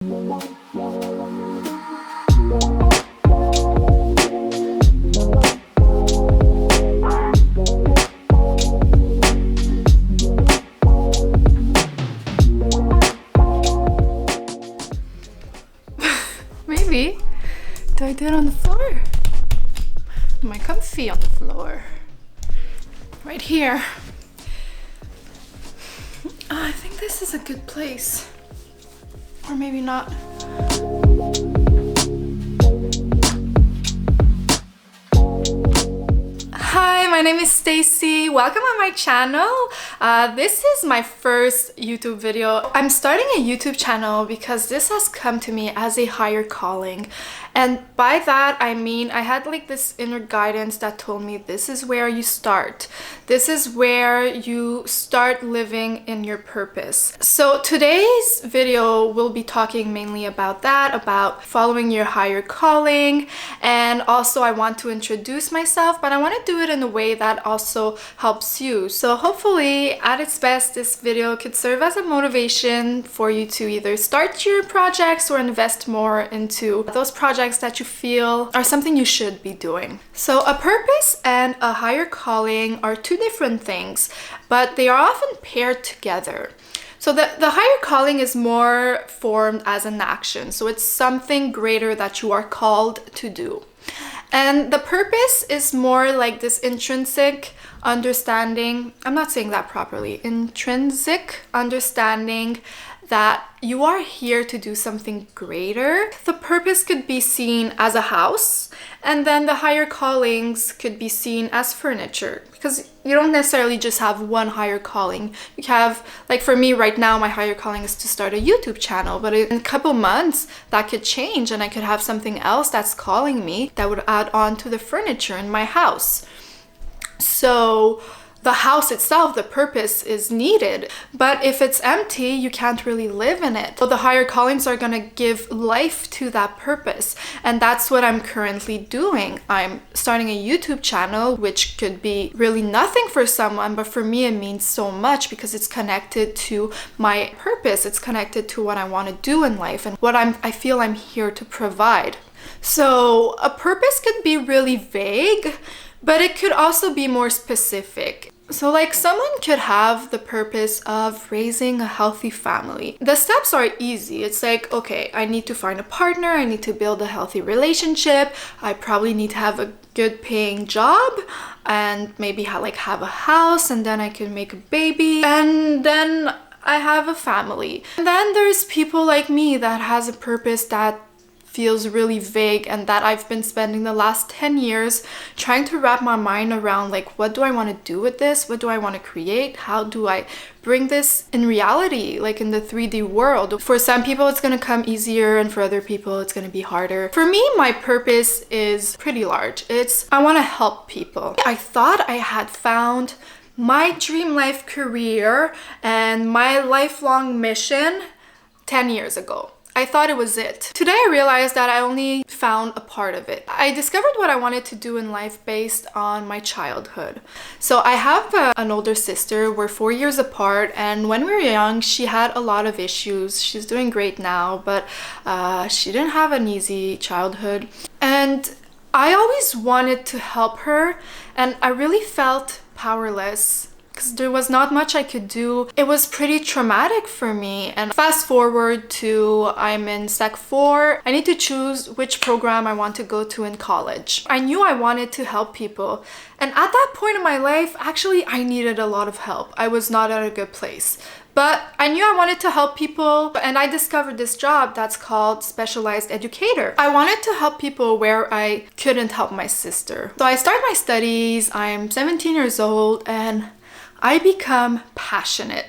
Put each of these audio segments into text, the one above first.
Maybe. Do I do it on the floor? Am I comfy on the floor? Right here. I think this is a good place. Or maybe not. Hi, my name is Stacy. Welcome on my channel. This is my first YouTube video. I'm starting a YouTube channel because this has come to me as a higher calling. And by that, I mean, I had like this inner guidance that told me this is where you start. This is where you start living in your purpose. So today's video will be talking mainly about that, about following your higher calling. And also I want to introduce myself, but I want to do it in a way that also helps you. So hopefully at its best, this video could serve as a motivation for you to either start your projects or invest more into those projects that you feel are something you should be doing. So a purpose and a higher calling are two different things, but they are often paired together. So the higher calling is more formed as an action. So it's something greater that you are called to do. And the purpose is more like this intrinsic understanding. I'm not saying that properly. Intrinsic understanding that you are here to do something greater. The purpose could be seen as a house, and then the higher callings could be seen as furniture, because you don't necessarily just have one higher calling. You have, like for me right now, my higher calling is to start a YouTube channel, but in a couple months that could change and I could have something else that's calling me that would add on to the furniture in my house. So the house itself, the purpose is needed, but if it's empty, you can't really live in it. So the higher callings are gonna give life to that purpose, and that's what I'm currently doing. I'm starting a YouTube channel, which could be really nothing for someone, but for me it means so much because it's connected to my purpose. It's connected to what I want to do in life and what I feel I'm here to provide. So a purpose could be really vague, but it could also be more specific. So like someone could have the purpose of raising a healthy family. The steps are easy. It's like, okay, I need to find a partner, I need to build a healthy relationship, I probably need to have a good paying job, and maybe have a house, and then I can make a baby, and then I have a family. And then there's people like me that has a purpose that feels really vague and that I've been spending the last 10 years trying to wrap my mind around, like, what do I want to do with this? What do I want to create? How do I bring this in reality, like in the 3D world? For some people it's going to come easier, and for other people it's going to be harder. For me, my purpose is pretty large. I want to help people. I thought I had found my dream life career and my lifelong mission 10 years ago. I thought it was it. Today I realized that I only found a part of it. I discovered what I wanted to do in life based on my childhood. So I have an older sister. We're 4 years apart, and when we were young she had a lot of issues. She's doing great now, but she didn't have an easy childhood. And I always wanted to help her, and I really felt powerless because there was not much I could do. It was pretty traumatic for me. And fast forward to I'm in Sec 4. I need to choose which program I want to go to in college. I knew I wanted to help people. And at that point in my life, actually, I needed a lot of help. I was not at a good place. But I knew I wanted to help people, and I discovered this job that's called specialized educator. I wanted to help people where I couldn't help my sister. So I start my studies, I'm 17 years old, and I become passionate.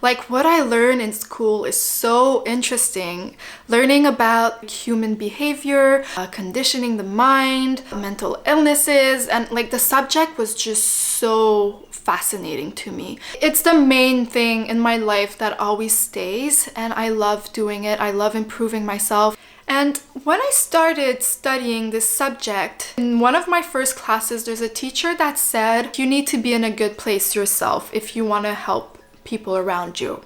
Like, what I learn in school is so interesting. Learning about human behavior, conditioning the mind, mental illnesses, and like the subject was just so fascinating to me. It's the main thing in my life that always stays, and I love doing it. I love improving myself. And when I started studying this subject, in one of my first classes, there's a teacher that said, you need to be in a good place yourself if you want to help people around you.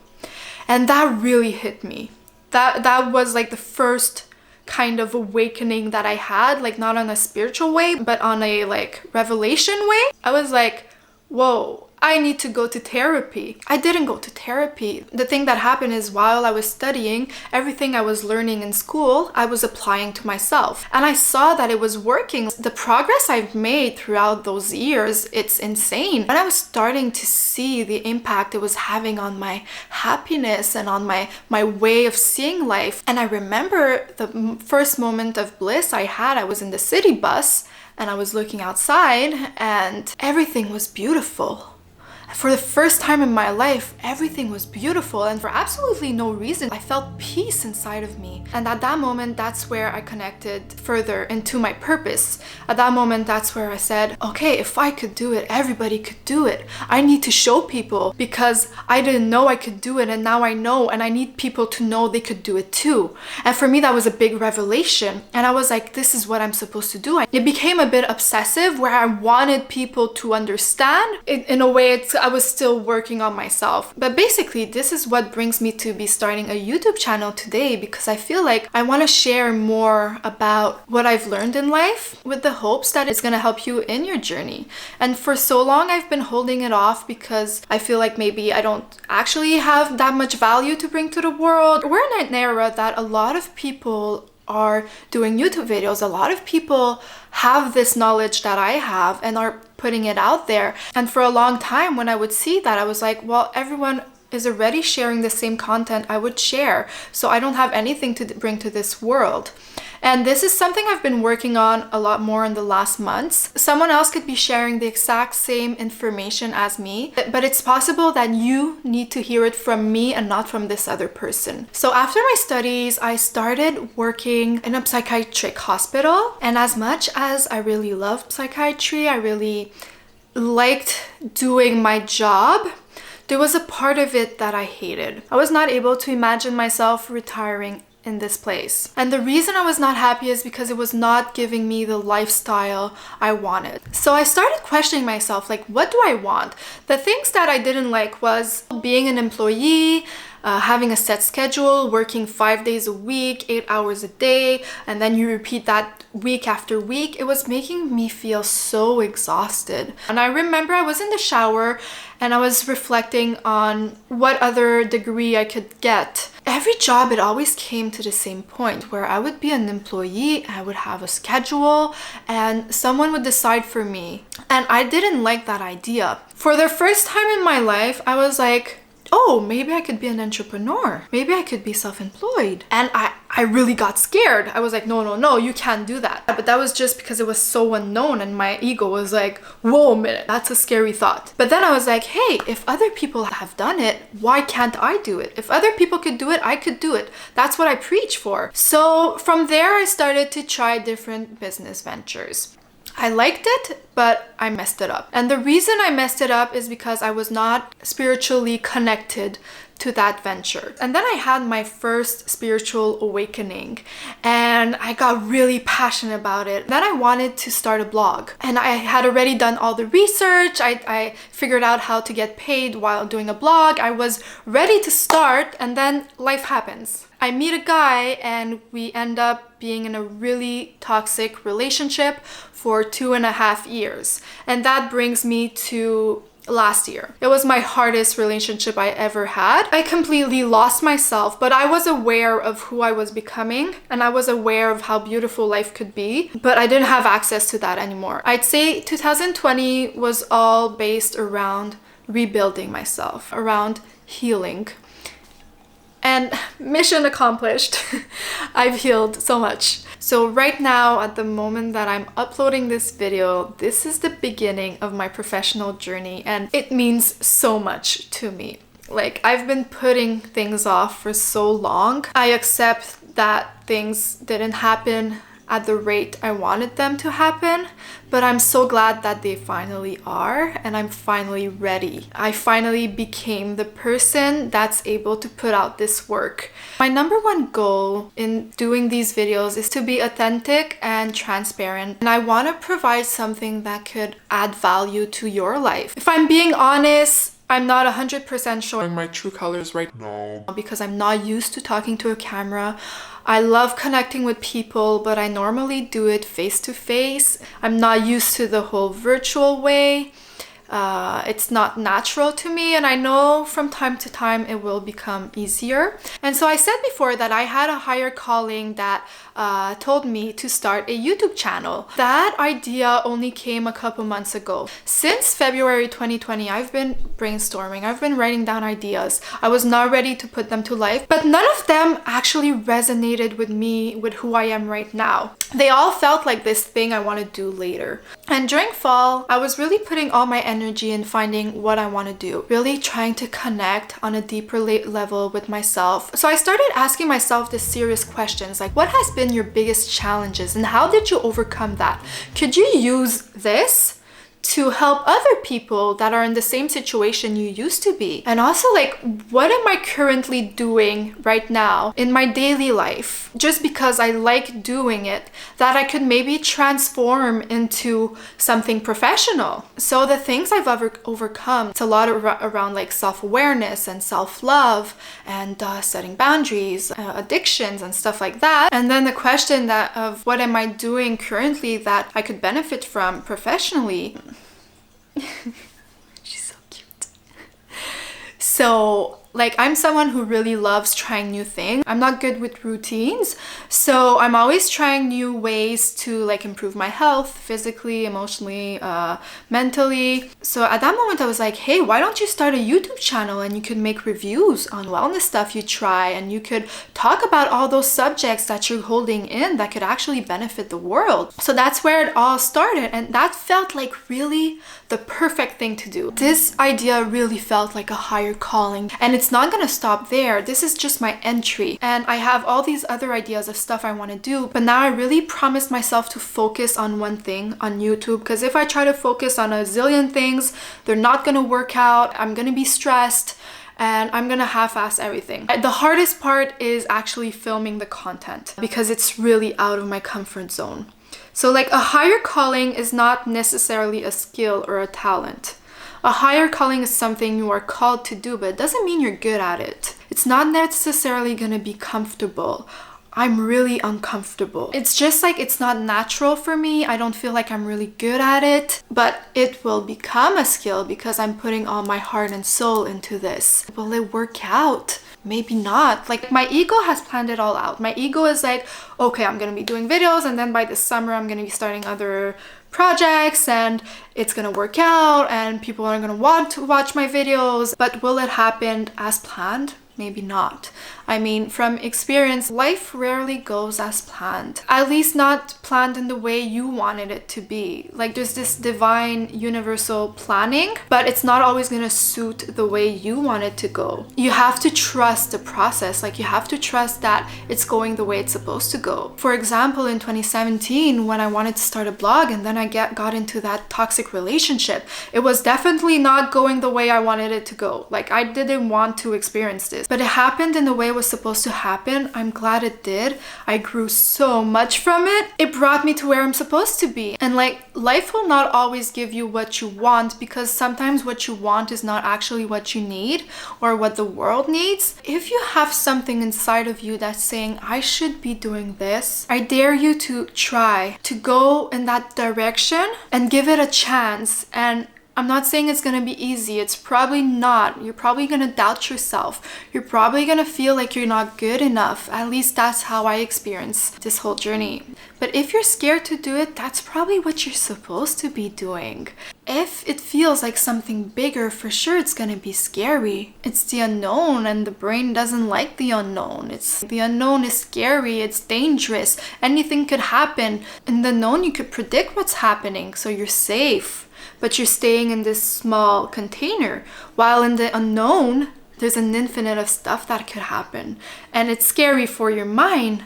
And that really hit me. That was like the first kind of awakening that I had, like not on a spiritual way, but on a like revelation way. I was like, whoa, I need to go to therapy. I didn't go to therapy. The thing that happened is while I was studying, everything I was learning in school, I was applying to myself. And I saw that it was working. The progress I've made throughout those years, it's insane. And I was starting to see the impact it was having on my happiness and on my way of seeing life. And I remember the first moment of bliss I had, I was in the city bus and I was looking outside and everything was beautiful. For the first time in my life, everything was beautiful, and for absolutely no reason, I felt peace inside of me. And at that moment, that's where I connected further into my purpose. At that moment, that's where I said, okay, if I could do it, everybody could do it. I need to show people because I didn't know I could do it, and now I know, and I need people to know they could do it too. And for me, that was a big revelation. And I was like, this is what I'm supposed to do. It became a bit obsessive where I wanted people to understand. In a way, I was still working on myself. But basically, this is what brings me to be starting a YouTube channel today, because I feel like I want to share more about what I've learned in life with the hopes that it's going to help you in your journey. And for so long, I've been holding it off because I feel like maybe I don't actually have that much value to bring to the world. We're in an era that a lot of people are doing YouTube videos. A lot of people have this knowledge that I have and are putting it out there. And for a long time, when I would see that, I was like, well, everyone is already sharing the same content I would share, so I don't have anything to bring to this world. And this is something I've been working on a lot more in the last months. Someone else could be sharing the exact same information as me, but it's possible that you need to hear it from me and not from this other person. So after my studies, I started working in a psychiatric hospital. And as much as I really love psychiatry, I really liked doing my job, there was a part of it that I hated. I was not able to imagine myself retiring in this place. And the reason I was not happy is because it was not giving me the lifestyle I wanted. So I started questioning myself, like, what do I want? The things that I didn't like was being an employee, having a set schedule, working 5 days a week, 8 hours a day, and then you repeat that week after week. It was making me feel so exhausted. And I remember I was in the shower and I was reflecting on what other degree I could get. Every job, it always came to the same point where I would be an employee, I would have a schedule, and someone would decide for me. And I didn't like that idea. For the first time in my life, I was like, oh, maybe I could be an entrepreneur. Maybe I could be self-employed. And I really got scared. I was like, no, you can't do that. But that was just because it was so unknown and my ego was like, whoa a minute, that's a scary thought. But then I was like, hey, if other people have done it, why can't I do it? If other people could do it, I could do it. That's what I preach for. So from there, I started to try different business ventures. I liked it, but I messed it up. And the reason I messed it up is because I was not spiritually connected to that venture. And then I had my first spiritual awakening and I got really passionate about it. Then I wanted to start a blog and I had already done all the research. I figured out how to get paid while doing a blog. I was ready to start, and then life happens. I meet a guy and we end up being in a really toxic relationship for 2.5 years. And that brings me to last year. It was my hardest relationship I ever had. I completely lost myself, but I was aware of who I was becoming and I was aware of how beautiful life could be, but I didn't have access to that anymore. I'd say 2020 was all based around rebuilding myself, around healing. And mission accomplished. I've healed so much. So right now, at the moment that I'm uploading this video, this is the beginning of my professional journey and it means so much to me. Like, I've been putting things off for so long. I accept that things didn't happen at the rate I wanted them to happen, but I'm so glad that they finally are and I'm finally ready. I finally became the person that's able to put out this work. My number one goal in doing these videos is to be authentic and transparent, and I want to provide something that could add value to your life. If I'm being honest, I'm not 100% sure my true colors right now because I'm not used to talking to a camera. I love connecting with people, but I normally do it face to face. I'm not used to the whole virtual way. It's not natural to me, and I know from time to time it will become easier. And so I said before that I had a higher calling that told me to start a YouTube channel. That idea only came a couple months ago. Since February 2020, I've been brainstorming, I've been writing down ideas. I was not ready to put them to life, but none of them actually resonated with me, with who I am right now. They all felt like this thing I want to do later. And during fall, I was really putting all my energy in finding what I want to do, really trying to connect on a deeper level with myself. So I started asking myself these serious questions, like what has been your biggest challenges and how did you overcome that? Could you use this to help other people that are in the same situation you used to be? And also, like, what am I currently doing right now in my daily life just because I like doing it that I could maybe transform into something professional? So the things I've overcome, it's a lot around like self-awareness and self-love and setting boundaries, addictions and stuff like that. And then the question that of what am I doing currently that I could benefit from professionally? She's so cute. So like, I'm someone who really loves trying new things. I'm not good with routines, so I'm always trying new ways to like improve my health physically, emotionally, mentally. So at that moment I was like, hey, why don't you start a YouTube channel and you could make reviews on wellness stuff you try, and you could talk about all those subjects that you're holding in that could actually benefit the world. So that's where it all started, and that felt like really the perfect thing to do. This idea really felt like a higher calling, and it's not gonna stop there. This is just my entry, and I have all these other ideas of stuff I want to do, but now I really promised myself to focus on one thing on YouTube, because if I try to focus on a zillion things, they're not gonna work out. I'm gonna be stressed and I'm gonna half-ass everything. The hardest part is actually filming the content because it's really out of my comfort zone. So like, a higher calling is not necessarily a skill or a talent. A higher calling is something you are called to do, but it doesn't mean you're good at it. It's not necessarily gonna be comfortable. I'm really uncomfortable. It's just like, it's not natural for me. I don't feel like I'm really good at it, but it will become a skill because I'm putting all my heart and soul into this. Will it work out? Maybe not. Like, my ego has planned it all out. My ego is like, okay, I'm gonna be doing videos, and then by this summer I'm gonna be starting other projects and it's gonna work out and people are gonna want to watch my videos. But will it happen as planned? Maybe not. I mean, from experience, life rarely goes as planned. At least not planned in the way you wanted it to be. Like, there's this divine universal planning, but it's not always gonna suit the way you want it to go. You have to trust the process. Like, you have to trust that it's going the way it's supposed to go. For example, in 2017, when I wanted to start a blog and then I got into that toxic relationship, it was definitely not going the way I wanted it to go. Like, I didn't want to experience this, but it happened in the way it was supposed to happen. I'm glad it did. I grew so much from it. It brought me to where I'm supposed to be. And like, life will not always give you what you want, because sometimes what you want is not actually what you need or what the world needs. If you have something inside of you that's saying, I should be doing this, I dare you to try to go in that direction and give it a chance. And I'm not saying it's gonna be easy. It's probably not. You're probably gonna doubt yourself. You're probably gonna feel like you're not good enough. At least that's how I experienced this whole journey. But if you're scared to do it, that's probably what you're supposed to be doing. If it feels like something bigger, for sure it's gonna be scary. It's the unknown, and the brain doesn't like the unknown. The unknown is scary, it's dangerous. Anything could happen. In the known, you could predict what's happening, so you're safe. But you're staying in this small container, while in the unknown, there's an infinite of stuff that could happen. And it's scary for your mind,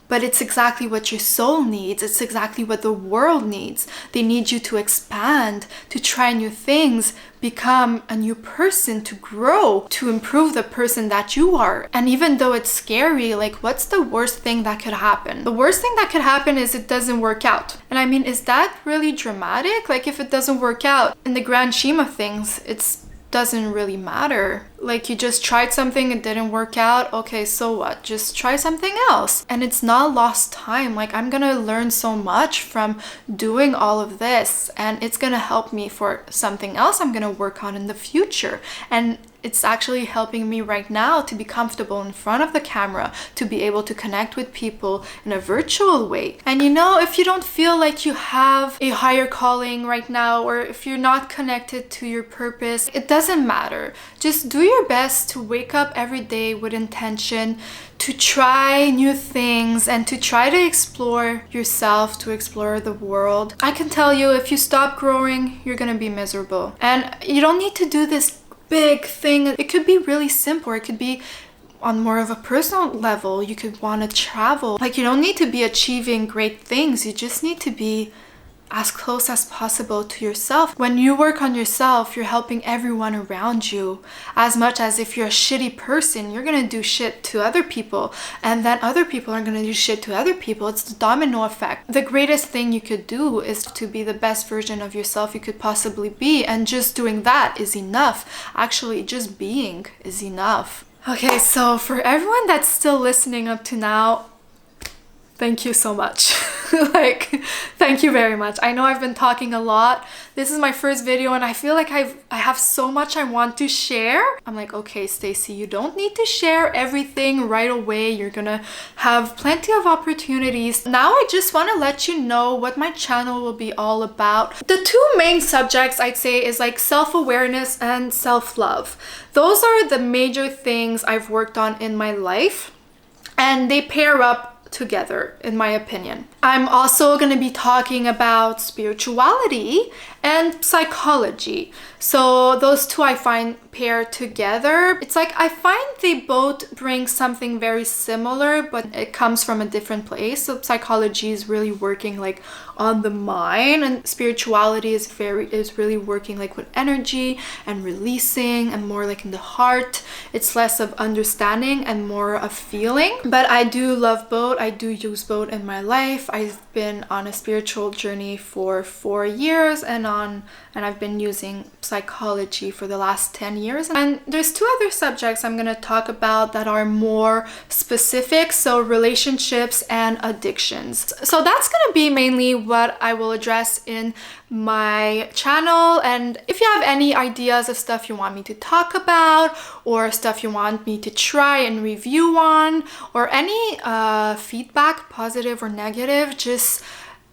but it's exactly what your soul needs. It's exactly what the world needs. They need you to expand, to try new things, become a new person, to grow, to improve the person that you are. And even though it's scary, like, what's the worst thing that could happen? The worst thing that could happen is it doesn't work out. And I mean, is that really dramatic? Like, if it doesn't work out, in the grand scheme of things, it's doesn't really matter. Like, you just tried something, it didn't work out, okay, so what? Just try something else. And it's not lost time. Like, I'm gonna learn so much from doing all of this, and it's gonna help me for something else I'm gonna work on in the future. And it's actually helping me right now to be comfortable in front of the camera, to be able to connect with people in a virtual way. And you know, if you don't feel like you have a higher calling right now, or if you're not connected to your purpose, it doesn't matter. Just do your best to wake up every day with intention, to try new things and to try to explore yourself, to explore the world. I can tell you, if you stop growing, you're gonna be miserable. And you don't need to do this big thing. It could be really simple. It could be on more of a personal level. You could want to travel. Like, you don't need to be achieving great things. You just need to be as close as possible to yourself. When you work on yourself, you're helping everyone around you. As much as if you're a shitty person, you're gonna do shit to other people, and then other people are gonna do shit to other people. It's the domino effect. The greatest thing you could do is to be the best version of yourself you could possibly be, and just doing that is enough. Actually, just being is enough. Okay, so for everyone that's still listening up to now, thank you so much. Like, thank you very much. I know I've been talking a lot. This is my first video and I feel like I have so much I want to share. I'm like, okay, Stacy, you don't need to share everything right away. You're gonna have plenty of opportunities. Now I just want to let you know what my channel will be all about. The two main subjects I'd say is like self-awareness and self-love. Those are the major things I've worked on in my life, and they pair up together, in my opinion. I'm also going to be talking about spirituality and psychology. So those two I find pair together. It's like I find they both bring something very similar, but it comes from a different place. So psychology is really working like on the mind, and spirituality is really working like with energy and releasing, and more like in the heart. It's less of understanding and more of feeling. But I do love both. I do use both in my life. I've been on a spiritual journey for 4 years, and I've been using psychology for the last 10 years. And there's two other subjects I'm going to talk about that are more specific, so relationships and addictions. So that's going to be mainly what I will address in my channel. And if you have any ideas of stuff you want me to talk about, or stuff you want me to try and review on, or any feedback, positive or negative, just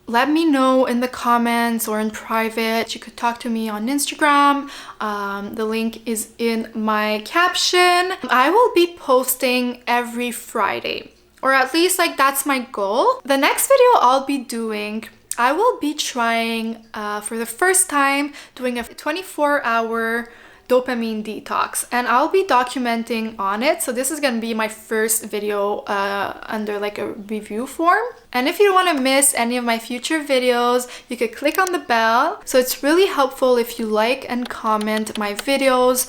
let me know in the comments or in private. You could talk to me on Instagram. The link is in my caption. I will be posting every Friday, or at least like that's my goal. The next video I'll be doing, I will be trying for the first time doing a 24-hour dopamine detox, and I'll be documenting on it. So this is gonna be my first video under like a review form. And if you don't want to miss any of my future videos, you could click on the bell. So it's really helpful if you like and comment my videos.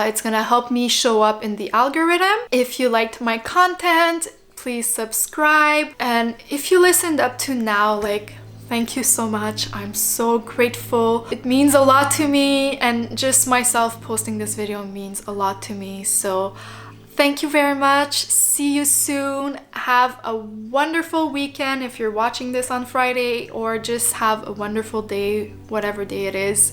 It's gonna help me show up in the algorithm. If you liked my content, please subscribe. And if you listened up to now, like, thank you so much. I'm so grateful. It means a lot to me, and just myself posting this video means a lot to me. So thank you very much. See you soon. Have a wonderful weekend if you're watching this on Friday, or just have a wonderful day, whatever day it is.